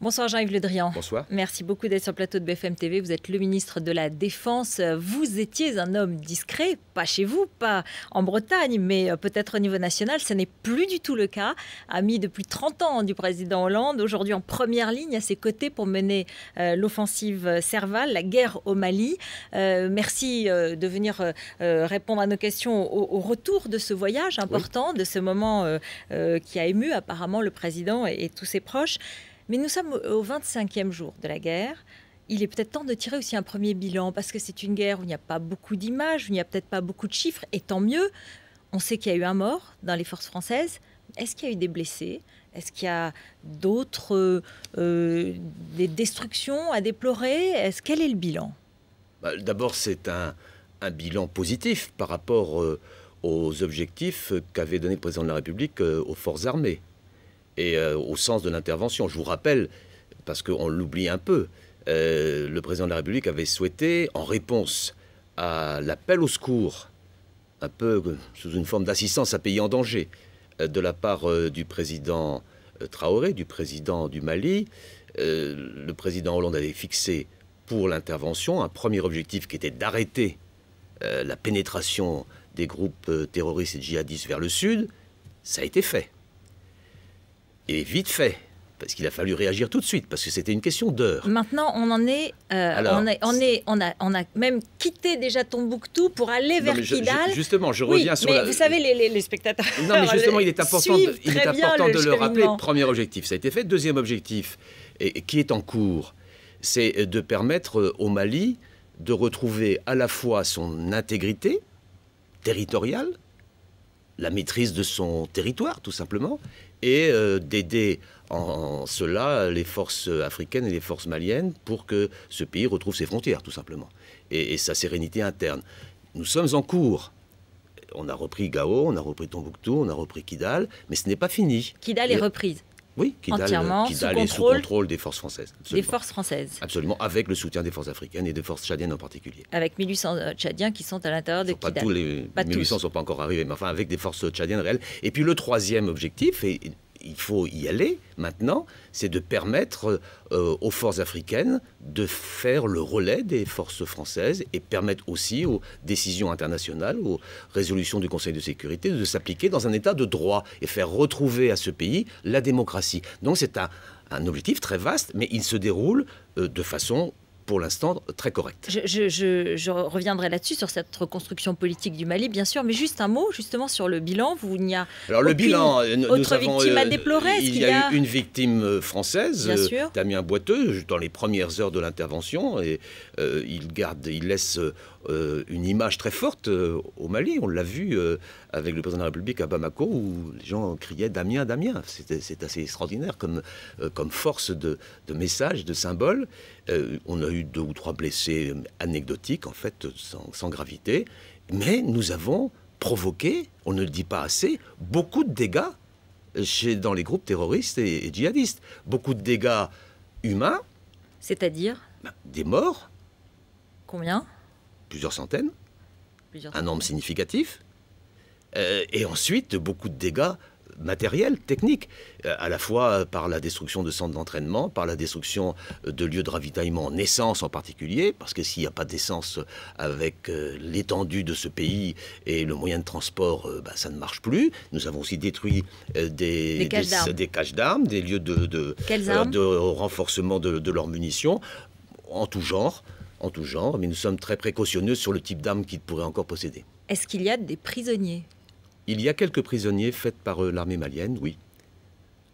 Bonsoir Jean-Yves Le Drian. Bonsoir. Merci beaucoup d'être sur le plateau de BFM TV. Vous êtes le ministre de la Défense. Vous étiez un homme discret, pas chez vous, pas en Bretagne, mais peut-être au niveau national. Ce n'est plus du tout le cas. Ami depuis 30 ans du président Hollande, aujourd'hui en première ligne à ses côtés pour mener l'offensive Serval, la guerre au Mali. Merci de venir répondre à nos questions au retour de ce voyage important, de ce moment qui a ému apparemment le président et tous ses proches. Mais nous sommes au 25e jour de la guerre. Il est peut-être temps de tirer aussi un premier bilan, parce que c'est une guerre où il n'y a pas beaucoup d'images, où il n'y a peut-être pas beaucoup de chiffres, et tant mieux. On sait qu'il y a eu un mort dans les forces françaises. Est-ce qu'il y a eu des blessés? Est-ce qu'il y a d'autres des destructions à déplorer? Quel est le bilan? D'abord, c'est un bilan positif par rapport aux objectifs qu'avait donné le président de la République aux forces armées. Et au sens de l'intervention. Je vous rappelle, parce qu'on l'oublie un peu, le président de la République avait souhaité, en réponse à l'appel au secours, un peu sous une forme d'assistance à pays en danger, de la part du président Traoré, du président du Mali, le président Hollande avait fixé pour l'intervention un premier objectif qui était d'arrêter la pénétration des groupes terroristes et djihadistes vers le sud. Ça a été fait. Et vite fait, parce qu'il a fallu réagir tout de suite, parce que c'était une question d'heure. Maintenant, on en est, on a même quitté déjà Tombouctou pour aller vers Kidal. Justement, je reviens sur mais vous savez, les spectateurs. Non, mais justement, il est important de le rappeler. Premier objectif, ça a été fait. Deuxième objectif, et qui est en cours, c'est de permettre au Mali de retrouver à la fois son intégrité territoriale, la maîtrise de son territoire, tout simplement, et d'aider en cela les forces africaines et les forces maliennes pour que ce pays retrouve ses frontières, tout simplement, et sa sérénité interne. Nous sommes en cours. On a repris Gao, on a repris Tombouctou, on a repris Kidal, mais ce n'est pas fini. Kidal est reprise. Oui, Kidal est sous contrôle des forces françaises. Absolument. Des forces françaises. Absolument, avec le soutien des forces africaines et des forces tchadiennes en particulier. Avec 1800 Tchadiens qui sont à l'intérieur de Kidal. Pas tous les 1800 ne sont pas encore arrivés, mais enfin avec des forces tchadiennes réelles. Et puis le troisième objectif, et il faut y aller maintenant, c'est de permettre aux forces africaines de faire le relais des forces françaises et permettre aussi aux décisions internationales, aux résolutions du Conseil de sécurité de s'appliquer dans un état de droit et faire retrouver à ce pays la démocratie. Donc c'est un objectif très vaste, mais il se déroule de façon pour l'instant très correct. Je reviendrai là-dessus, sur cette reconstruction politique du Mali, bien sûr, mais juste un mot, justement, sur le bilan. Il n'y a le bilan, autre victime à déplorer. Il y a eu une victime française, Damien Boiteux, dans les premières heures de l'intervention, et il laisse une image très forte au Mali. On l'a vu avec le président de la République à Bamako, où les gens criaient « Damien, Damien ». C'est assez extraordinaire comme force de message, de symbole. On a eu 2 ou 3 blessés anecdotiques, en fait, sans gravité. Mais nous avons provoqué, on ne le dit pas assez, beaucoup de dégâts dans les groupes terroristes et djihadistes. Beaucoup de dégâts humains. C'est-à-dire des morts. Combien? Plusieurs centaines. Un nombre significatif. Et ensuite, beaucoup de dégâts matériels, techniques, à la fois par la destruction de centres d'entraînement, par la destruction de lieux de ravitaillement en essence en particulier, parce que s'il n'y a pas d'essence avec l'étendue de ce pays et le moyen de transport, ça ne marche plus. Nous avons aussi détruit des caches d'armes, des lieux de renforcement de leurs munitions, en tout genre, mais nous sommes très précautionneux sur le type d'armes qu'ils pourraient encore posséder. Est-ce qu'il y a des prisonniers? Il y a quelques prisonniers faits par l'armée malienne, oui,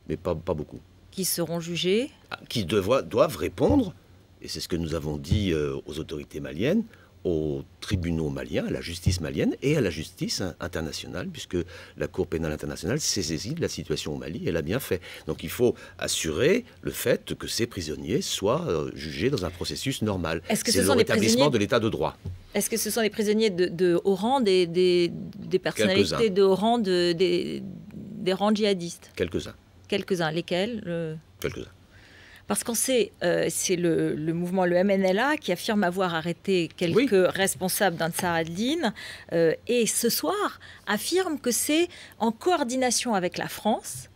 mais pas beaucoup. Qui seront jugés? Qui doivent répondre, et c'est ce que nous avons dit aux autorités maliennes, aux tribunaux maliens, à la justice malienne et à la justice internationale, puisque la Cour pénale internationale s'est saisie de la situation au Mali, elle a bien fait. Donc il faut assurer le fait que ces prisonniers soient jugés dans un processus normal. C'est le rétablissement de l'état de droit. Est-ce que ce sont des prisonniers de haut rang, des personnalités de haut rang, des rangs djihadistes? Quelques-uns. Quelques-uns. Lesquels? Quelques-uns. Parce qu'on sait, c'est le mouvement, le MNLA, qui affirme avoir arrêté quelques responsables d'Ansar ad-Din, et ce soir affirme que c'est en coordination avec la France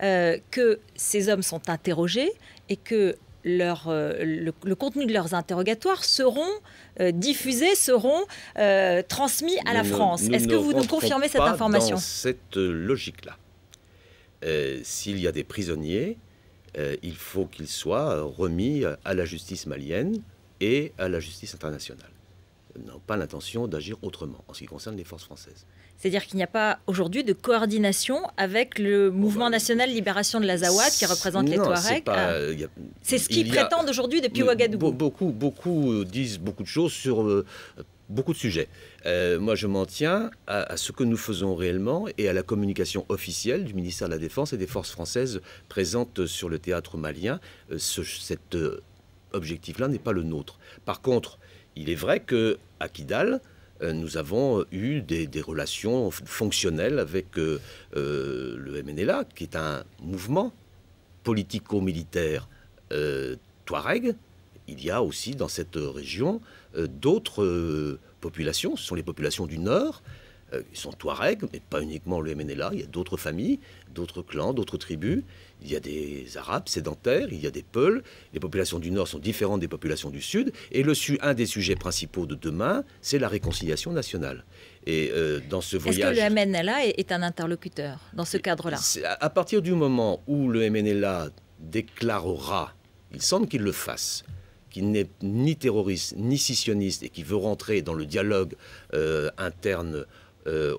que ces hommes sont interrogés et que le contenu de leurs interrogatoires seront diffusés, seront transmis à la France. Est-ce que vous nous confirmez cette information? Dans cette logique-là, s'il y a des prisonniers, il faut qu'ils soient remis à la justice malienne et à la justice internationale. Nous n'avons pas l'intention d'agir autrement en ce qui concerne les forces françaises. C'est-à-dire qu'il n'y a pas aujourd'hui de coordination avec le Mouvement National Libération de l'Azawad qui représente les Touaregs. C'est ce qu'ils prétendent aujourd'hui depuis Ouagadougou. Beaucoup disent beaucoup de choses sur beaucoup de sujets. Moi, je m'en tiens à ce que nous faisons réellement et à la communication officielle du ministère de la Défense et des forces françaises présentes sur le théâtre malien. Cet objectif-là n'est pas le nôtre. Par contre, il est vrai qu'à Kidal, nous avons eu des relations fonctionnelles avec le MNLA, qui est un mouvement politico-militaire touareg. Il y a aussi dans cette région d'autres populations. Ce sont les populations du Nord. Ils sont touaregs, mais pas uniquement le MNLA. Il y a d'autres familles, d'autres clans, d'autres tribus. Il y a des Arabes sédentaires, il y a des Peuls. Les populations du Nord sont différentes des populations du Sud. Et un des sujets principaux de demain, c'est la réconciliation nationale. Et dans ce voyage... Est-ce que le MNLA est un interlocuteur dans ce cadre-là? À partir du moment où le MNLA déclarera, il semble qu'il le fasse, qu'il n'est ni terroriste ni scissionniste et qui veut rentrer dans le dialogue interne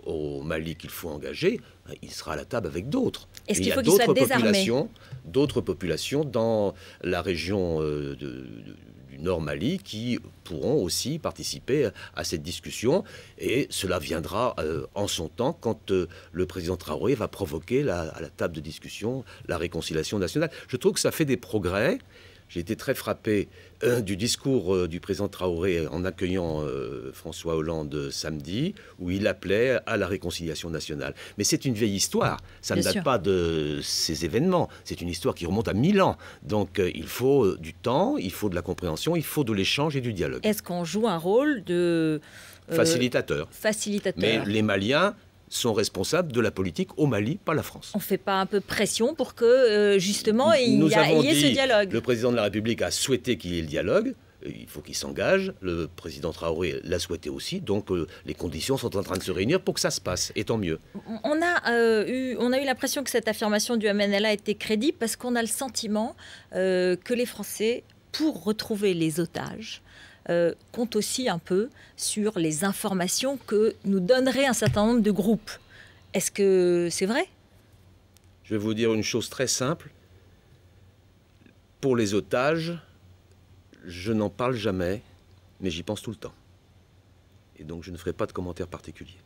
au Mali qu'il faut engager, il sera à la table avec d'autres. Est-ce qu'il faut qu'il soit désarmé? D'autres populations dans la région du Nord Mali qui pourront aussi participer à cette discussion. Et cela viendra en son temps quand le président Traoré va provoquer à la table de discussion la réconciliation nationale. Je trouve que ça fait des progrès. J'ai été très frappé du discours du président Traoré en accueillant François Hollande samedi, où il appelait à la réconciliation nationale. Mais c'est une vieille histoire. Ça ne date pas de ces événements. C'est une histoire qui remonte à 1000 ans. Donc il faut du temps, il faut de la compréhension, il faut de l'échange et du dialogue. Est-ce qu'on joue un rôle de... facilitateur. Mais les Maliens sont responsables de la politique au Mali, pas la France. On ne fait pas un peu pression pour que, justement, il y ait ce dialogue? Le président de la République a souhaité qu'il y ait le dialogue. Il faut qu'il s'engage. Le président Traoré l'a souhaité aussi. Donc, les conditions sont en train de se réunir pour que ça se passe. Et tant mieux. On a eu l'impression que cette affirmation du MNLA était crédible parce qu'on a le sentiment que les Français, pour retrouver les otages, compte aussi un peu sur les informations que nous donneraient un certain nombre de groupes. Est-ce que c'est vrai? Je vais vous dire une chose très simple. Pour les otages, je n'en parle jamais, mais j'y pense tout le temps. Et donc je ne ferai pas de commentaires particuliers.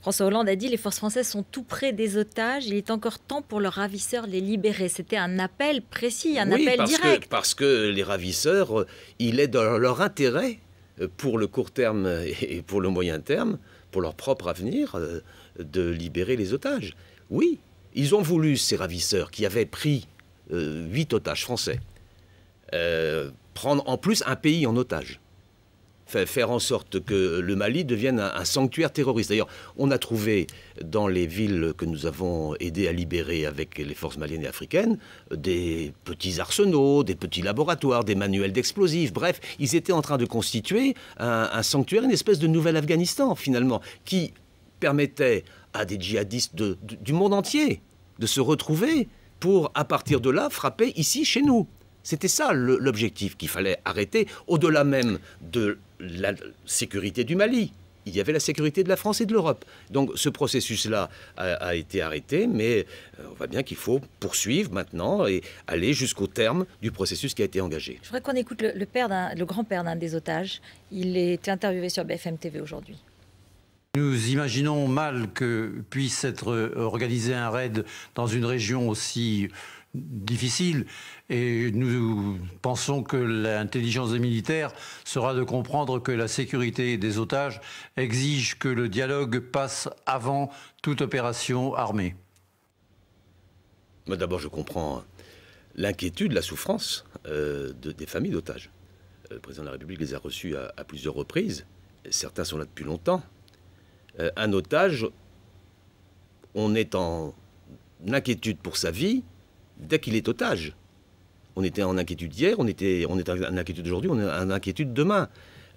François Hollande a dit « Les forces françaises sont tout près des otages. Il est encore temps pour leurs ravisseurs de les libérer. » C'était un appel précis, un appel direct. Parce que les ravisseurs, il est dans leur intérêt, pour le court terme et pour le moyen terme, pour leur propre avenir, de libérer les otages. Oui, ils ont voulu, ces ravisseurs, qui avaient pris 8 otages français, prendre en plus un pays en otage. Faire en sorte que le Mali devienne un sanctuaire terroriste. D'ailleurs, on a trouvé dans les villes que nous avons aidé à libérer avec les forces maliennes et africaines des petits arsenaux, des petits laboratoires, des manuels d'explosifs. Bref, ils étaient en train de constituer un sanctuaire, une espèce de nouvel Afghanistan, finalement, qui permettait à des djihadistes du monde entier de se retrouver pour, à partir de là, frapper ici, chez nous. C'était ça l'objectif qu'il fallait arrêter, au-delà même de la sécurité du Mali. Il y avait la sécurité de la France et de l'Europe. Donc ce processus-là a été arrêté, mais on voit bien qu'il faut poursuivre maintenant et aller jusqu'au terme du processus qui a été engagé. Je voudrais qu'on écoute le grand-père d'un des otages. Il est interviewé sur BFM TV aujourd'hui. Nous imaginons mal que puisse être organisé un raid dans une région aussi difficile et nous pensons que l'intelligence des militaires sera de comprendre que la sécurité des otages exige que le dialogue passe avant toute opération armée. Moi d'abord je comprends l'inquiétude, la souffrance des familles d'otages. Le président de la République les a reçus à plusieurs reprises. Certains sont là depuis longtemps. Un otage, on est en inquiétude pour sa vie dès qu'il est otage. On était en inquiétude hier, on est en inquiétude aujourd'hui, on est en inquiétude demain.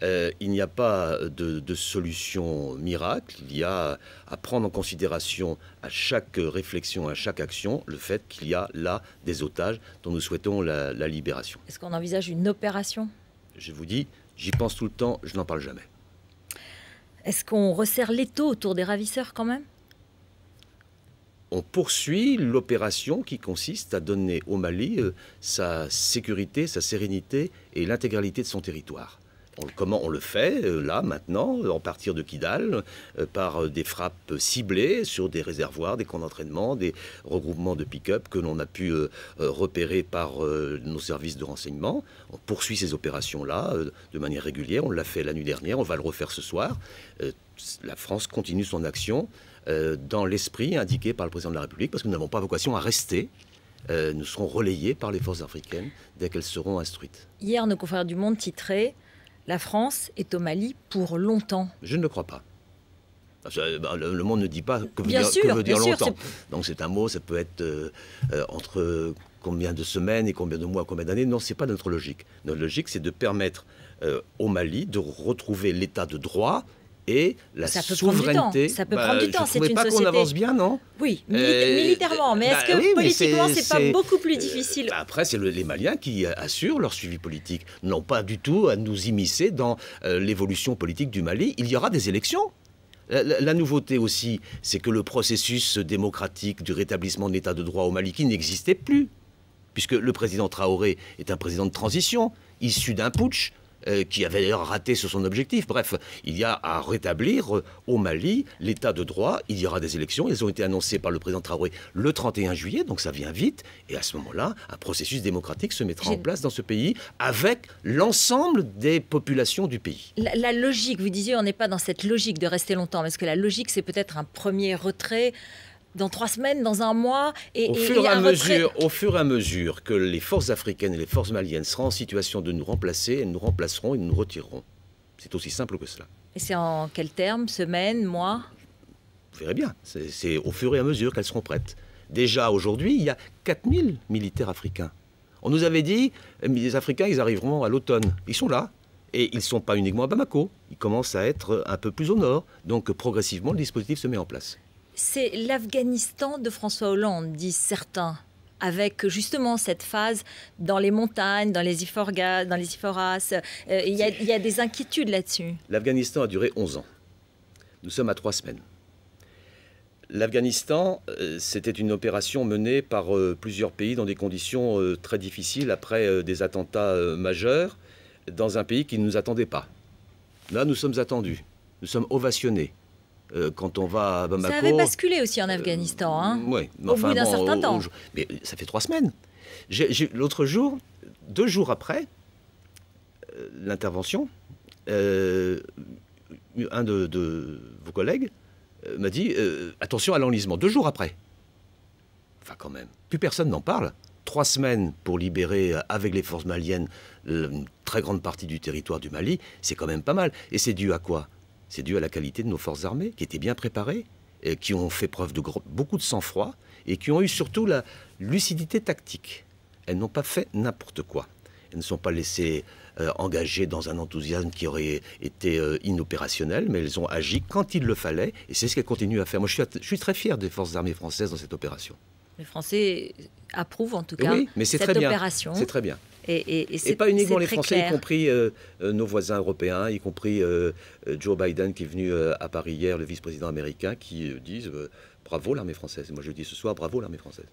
Il n'y a pas de solution miracle. Il y a à prendre en considération à chaque réflexion, à chaque action, le fait qu'il y a là des otages dont nous souhaitons la libération. Est-ce qu'on envisage une opération? Je vous dis, j'y pense tout le temps, je n'en parle jamais. Est-ce qu'on resserre l'étau autour des ravisseurs quand même? On poursuit l'opération qui consiste à donner au Mali sa sécurité, sa sérénité et l'intégralité de son territoire. Comment on le fait, là, maintenant, en partir de Kidal, par des frappes ciblées sur des réservoirs, des camps d'entraînement, des regroupements de pick-up que l'on a pu repérer par nos services de renseignement. On poursuit ces opérations-là de manière régulière. On l'a fait la nuit dernière, on va le refaire ce soir. La France continue son action dans l'esprit indiqué par le président de la République, parce que nous n'avons pas vocation à rester. Nous serons relayés par les forces africaines dès qu'elles seront instruites. Hier, nos confrères du Monde titraient « La France est au Mali pour longtemps ». Je ne le crois pas. Le Monde ne dit pas que veut dire longtemps. Donc c'est un mot, ça peut être entre combien de semaines et combien de mois, combien d'années. Non, ce n'est pas notre logique. Notre logique, c'est de permettre au Mali de retrouver l'état de droit et la souveraineté. Ça peut prendre du temps. Je ne trouvais pas qu'on avance bien, non? Oui, militairement. Mais est-ce que politiquement, c'est pas beaucoup plus difficile? Après, c'est les Maliens qui assurent leur suivi politique. Non pas du tout à nous immiscer dans l'évolution politique du Mali. Il y aura des élections. La nouveauté aussi, c'est que le processus démocratique du rétablissement de l'état de droit au Mali qui n'existait plus, puisque le président Traoré est un président de transition, issu d'un putsch, qui avait d'ailleurs raté sur son objectif. Bref, il y a à rétablir au Mali l'état de droit. Il y aura des élections. Elles ont été annoncées par le président Traoré le 31 juillet, donc ça vient vite. Et à ce moment-là, un processus démocratique se mettra en place dans ce pays avec l'ensemble des populations du pays. La logique, vous disiez, on n'est pas dans cette logique de rester longtemps, parce que la logique, c'est peut-être un premier retrait dans 3 semaines, dans un mois, au fur et à mesure que les forces africaines et les forces maliennes seront en situation de nous remplacer, elles nous remplaceront et nous retireront. C'est aussi simple que cela. Et c'est en quels termes? Semaines, mois? Vous verrez bien. C'est au fur et à mesure qu'elles seront prêtes. Déjà, aujourd'hui, il y a 4000 militaires africains. On nous avait dit, les Africains, ils arriveront à l'automne. Ils sont là. Et ils ne sont pas uniquement à Bamako. Ils commencent à être un peu plus au nord. Donc, progressivement, le dispositif se met en place. C'est l'Afghanistan de François Hollande, disent certains, avec justement cette phase dans les montagnes, dans les Iforgas. Il y a des inquiétudes là-dessus. L'Afghanistan a duré 11 ans. Nous sommes à 3 semaines. L'Afghanistan, c'était une opération menée par plusieurs pays dans des conditions très difficiles après des attentats majeurs dans un pays qui ne nous attendait pas. Là, nous sommes attendus. Nous sommes ovationnés. Quand on va à Bamako... Ça avait basculé aussi en Afghanistan, hein, oui, au bout d'un certain temps. Mais ça fait 3 semaines. L'autre jour, 2 jours après l'intervention, un de vos collègues m'a dit attention à l'enlisement. 2 jours après. Enfin, quand même. Plus personne n'en parle. 3 semaines pour libérer, avec les forces maliennes, une très grande partie du territoire du Mali, c'est quand même pas mal. Et c'est dû à quoi? C'est dû à la qualité de nos forces armées, qui étaient bien préparées, et qui ont fait preuve de beaucoup de sang-froid, et qui ont eu surtout la lucidité tactique. Elles n'ont pas fait n'importe quoi. Elles ne sont pas laissées engagées dans un enthousiasme qui aurait été inopérationnel, mais elles ont agi quand il le fallait, et c'est ce qu'elles continuent à faire. Moi, je suis très fier des forces armées françaises dans cette opération. Les Français approuvent en tout cas cette opération. C'est très bien. Et pas uniquement les Français, y compris nos voisins européens, y compris Joe Biden qui est venu à Paris hier, le vice-président américain, qui disent bravo l'armée française. Moi je dis ce soir bravo l'armée française.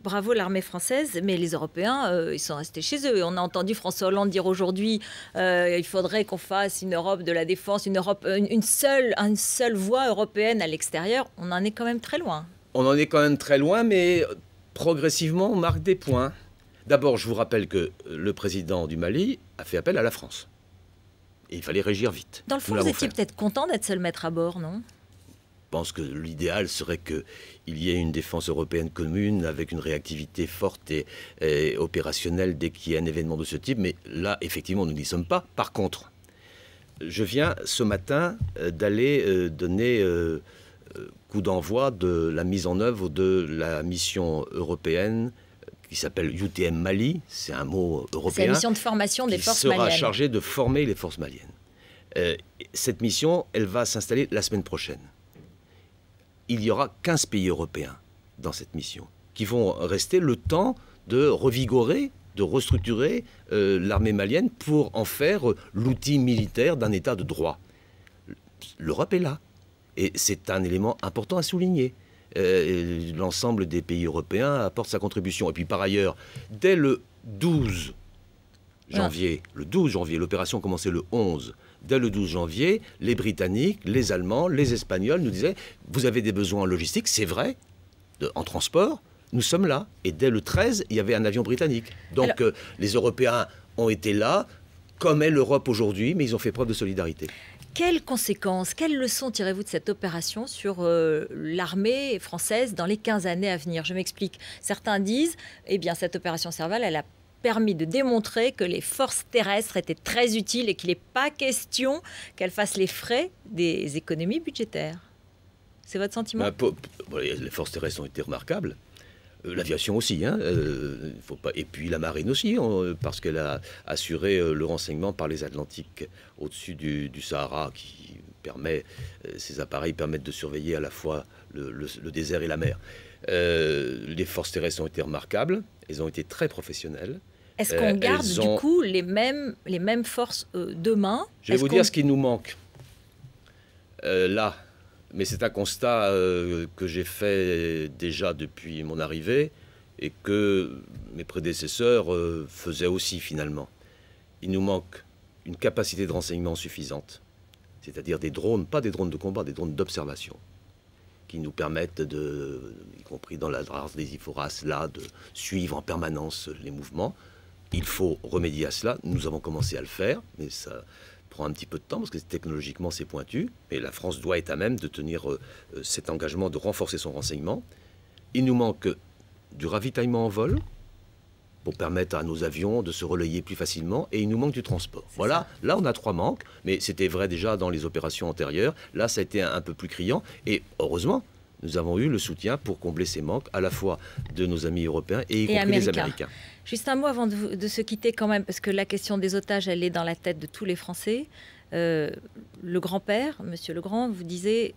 Bravo l'armée française, mais les Européens, ils sont restés chez eux. On a entendu François Hollande dire aujourd'hui il faudrait qu'on fasse une Europe de la défense, une seule voie européenne à l'extérieur. On en est quand même très loin. On en est quand même très loin, mais progressivement on marque des points. D'abord, je vous rappelle que le président du Mali a fait appel à la France. Et il fallait réagir vite. Dans le fond, vous étiez peut-être content d'être seul maître à bord, non? Je pense que l'idéal serait qu'il y ait une défense européenne commune avec une réactivité forte et opérationnelle dès qu'il y a un événement de ce type. Mais là, effectivement, nous n'y sommes pas. Par contre, je viens ce matin d'aller donner coup d'envoi de la mise en œuvre de la mission européenne qui s'appelle UTM Mali, c'est un mot européen. C'est la mission de formation des forces maliennes. Qui sera chargée de former les forces maliennes. Cette mission, elle va s'installer la semaine prochaine. Il y aura 15 pays européens dans cette mission qui vont rester le temps de revigorer, de restructurer l'armée malienne pour en faire l'outil militaire d'un État de droit. L'Europe est là. Et c'est un élément important à souligner. L'ensemble des pays européens apporte sa contribution. Et puis par ailleurs, dès le 12 janvier, l'opération commençait le 11. Dès le 12 janvier, les Britanniques, les Allemands, les Espagnols nous disaient « Vous avez des besoins logistiques, c'est vrai, en transport, nous sommes là. » Et dès le 13, il y avait un avion britannique. Donc les Européens ont été là, comme est l'Europe aujourd'hui, mais ils ont fait preuve de solidarité. Quelles conséquences, quelles leçons tirez-vous de cette opération sur l'armée française dans les 15 années à venir? Je m'explique. Certains disent, eh bien, cette opération Serval, elle a permis de démontrer que les forces terrestres étaient très utiles et qu'il n'est pas question qu'elles fassent les frais des économies budgétaires. C'est votre sentiment? Les forces terrestres ont été remarquables. L'aviation aussi, hein, faut pas... et puis la marine aussi, parce qu'elle a assuré le renseignement par les Atlantiques au-dessus du Sahara, qui permet, ces appareils permettent de surveiller à la fois le désert et la mer. Les forces terrestres ont été remarquables, elles ont été très professionnelles. Est-ce qu'on garde du coup les mêmes forces demain? Je vais vous dire ce qui nous manque là. Mais c'est un constat que j'ai fait déjà depuis mon arrivée et que mes prédécesseurs faisaient aussi finalement. Il nous manque une capacité de renseignement suffisante, c'est-à-dire des drones, pas des drones de combat, des drones d'observation, qui nous permettent, y compris dans la race des Iphoras, là, de suivre en permanence les mouvements. Il faut remédier à cela. Nous avons commencé à le faire, mais ça prend un petit peu de temps parce que technologiquement c'est pointu, mais la France doit être à même de tenir cet engagement de renforcer son renseignement. Il nous manque du ravitaillement en vol pour permettre à nos avions de se relayer plus facilement, et il nous manque du transport. Voilà, là on a 3 manques, mais c'était vrai déjà dans les opérations antérieures. Là ça a été un peu plus criant, et heureusement nous avons eu le soutien pour combler ces manques, à la fois de nos amis européens et y compris les Américains. Juste un mot avant de se quitter quand même, parce que la question des otages, elle est dans la tête de tous les Français. Le grand-père, Monsieur Legrand, vous disait,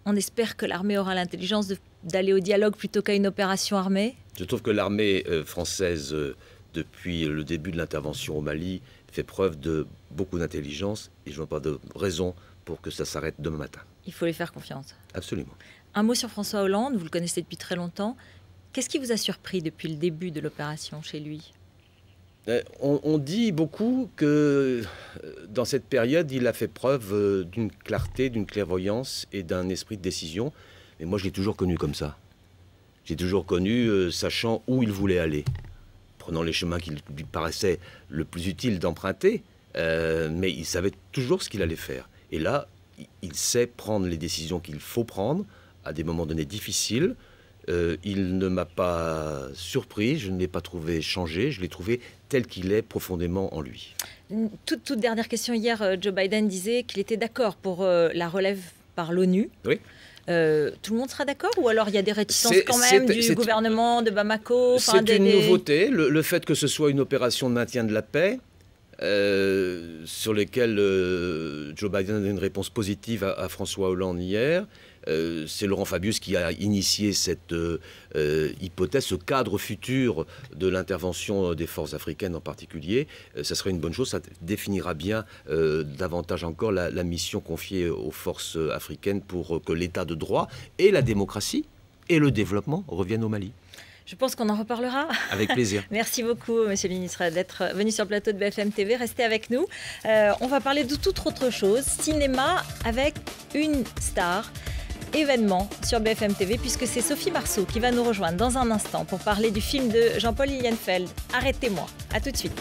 on espère que l'armée aura l'intelligence d'aller au dialogue plutôt qu'à une opération armée. Je trouve que l'armée française, depuis le début de l'intervention au Mali, fait preuve de beaucoup d'intelligence, et je ne vois pas de raison pour que ça s'arrête demain matin. Il faut les faire confiance. Absolument. Un mot sur François Hollande, vous le connaissez depuis très longtemps. Qu'est-ce qui vous a surpris depuis le début de l'opération chez lui? On dit beaucoup que dans cette période, il a fait preuve d'une clarté, d'une clairvoyance et d'un esprit de décision. Mais moi, je l'ai toujours connu comme ça. J'ai toujours connu sachant où il voulait aller, prenant les chemins qui lui paraissaient le plus utile d'emprunter, mais il savait toujours ce qu'il allait faire. Et là, il sait prendre les décisions qu'il faut prendre à des moments donnés difficiles. Il ne m'a pas surpris, je ne l'ai pas trouvé changé, je l'ai trouvé tel qu'il est profondément en lui. Toute dernière question. Hier, Joe Biden disait qu'il était d'accord pour la relève par l'ONU. Oui. Tout le monde sera d'accord, ou alors il y a des réticences quand même du gouvernement de Bamako? C'est une nouveauté, le fait que ce soit une opération de maintien de la paix, sur lesquelles Joe Biden a donné une réponse positive à François Hollande hier. C'est Laurent Fabius qui a initié cette hypothèse, ce cadre futur de l'intervention des forces africaines en particulier. Ça serait une bonne chose, ça définira bien davantage encore la mission confiée aux forces africaines pour que l'état de droit et la démocratie et le développement reviennent au Mali. Je pense qu'on en reparlera. Avec plaisir. Merci beaucoup, Monsieur le Ministre, d'être venu sur le plateau de BFM TV. Restez avec nous. On va parler de toute autre chose. Cinéma avec une star. Événement sur BFM TV, puisque c'est Sophie Marceau qui va nous rejoindre dans un instant pour parler du film de Jean-Paul Lilienfeld. Arrêtez-moi. À tout de suite.